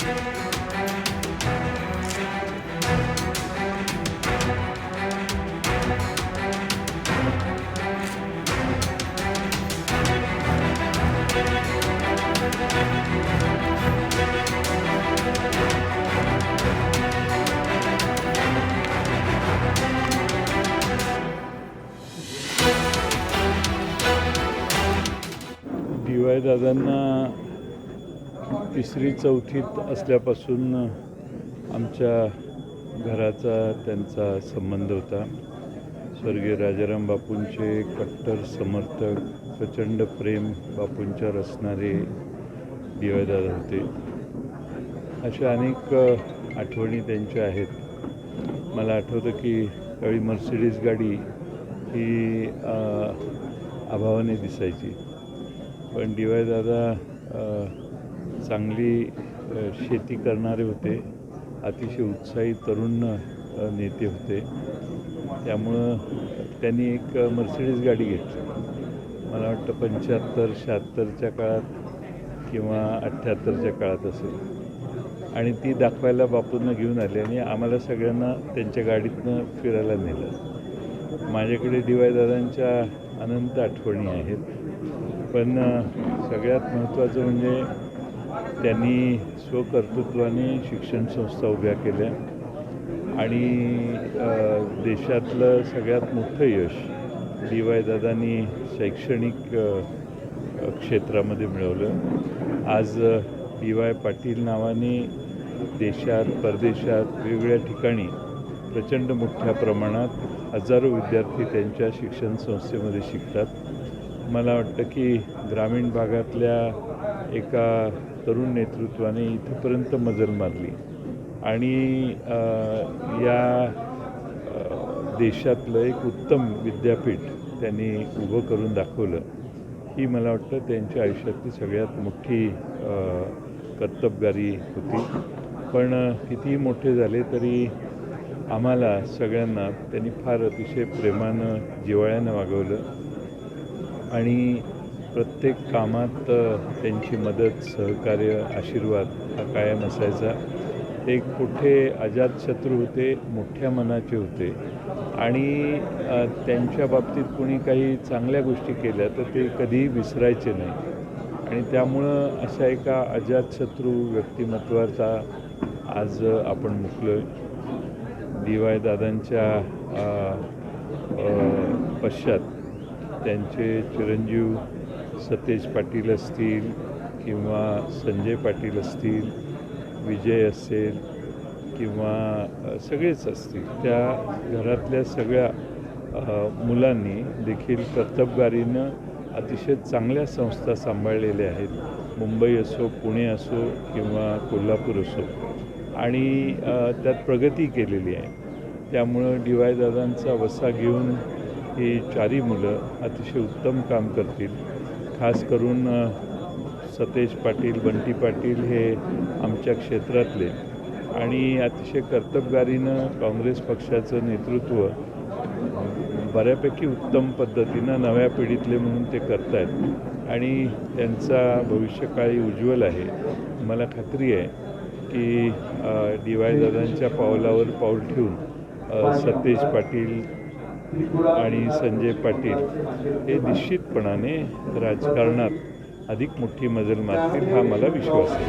DY दादांना तिसरी चौथीत असल्यापासून आमच्या घराचा त्यांचा संबंध होता. स्वर्गीय राजाराम बापूंचे कट्टर समर्थक, प्रचंड प्रेम बापूंच्यावर असणारे DY दादा होते. अशा अनेक आठवणी त्यांच्या आहेत. मला आठवतं की त्यावेळी मर्सिडीज गाडी ही अभावाने दिसायची, पण DY दादा चांगली शेती करणारे होते, अतिशय उत्साही तरुण नेते होते. त्यामुळं त्यांनी एक मर्सिडीज गाडी घेतली. मला वाटतं 75-76च्या काळात किंवा 78च्या काळात असेल, आणि ती दाखवायला बापूंना घेऊन आले आणि आम्हाला सगळ्यांना त्यांच्या गाडीतनं फिरायला नेलं. माझ्याकडे DY दादांच्या अनंत आठवणी आहेत, पण सगळ्यात महत्त्वाचं म्हणजे त्यांनी स्वकर्तृत्वाने शिक्षण संस्था उभ्या केल्या आणि देशातलं सगळ्यात मोठं यश DY दादांनी शैक्षणिक क्षेत्रामध्ये मिळवलं. आज DY पाटील नावाने देशात परदेशात वेगवेगळ्या ठिकाणी प्रचंड मोठ्या प्रमाणात हजारो विद्यार्थी त्यांच्या शिक्षण संस्थेमध्ये शिकतात. मला वाटतं की ग्रामीण भागातल्या एका तरुण नेतृत्वाने इथपर्यंत मजल मारली आणि या देशातलं एक उत्तम विद्यापीठ त्यांनी उभं करून दाखवलं. ही मला वाटतं त्यांच्या आयुष्यातली सगळ्यात मोठी कर्तबगारी होती. पण कितीही मोठे झाले तरी आम्हाला सगळ्यांना त्यांनी फार अतिशय प्रेमानं जिव्हाळ्यानं वागवलं आणि प्रत्येक कामात त्यांची मदत, सहकार्य, आशीर्वाद हा कायम असायचा. ते कुठे अजातशत्रू होते, मोठ्या मनाचे होते आणि त्यांच्या बाबतीत कोणी काही चांगल्या गोष्टी केल्या तर ते कधीही विसरायचे नाही. आणि त्यामुळं अशा एका अजातशत्रू व्यक्तिमत्वाचा आज आपण मुकलो आहे. DY दादांच्या पश्चात त्यांचे चिरंजीव सतेज पाटील असतील किंवा संजय पाटील असतील, विजय असेल किंवा सगळेच असतील, त्या घरातल्या सगळ्या मुलांनी देखील कर्तबगारीनं अतिशय चांगल्या संस्था सांभाळलेल्या आहेत. मुंबई असो, पुणे असो किंवा कोल्हापूर असो, आणि त्यात प्रगती केलेली आहे. त्यामुळं DY दादांचा वसा घेऊन ही चारही मुलं अतिशय उत्तम काम करतील. खास करून सतेज पाटील, बंटी पाटील हे आमच्या क्षेत्रातले आणि अतिशय कर्तबगारीनं काँग्रेस पक्षाचं नेतृत्व बऱ्यापैकी उत्तम पद्धतीनं नव्या पिढीतले म्हणून ते करत आहेत आणि त्यांचा भविष्यकाळी उज्ज्वल आहे. मला खात्री आहे की DY दादांच्या पावलावर पाऊल ठेवून सतेज पाटील आणि संजय पाटील हे निश्चितपणाने राजकारणात अधिक मोठी मजल मारतील, हा मला विश्वास आहे.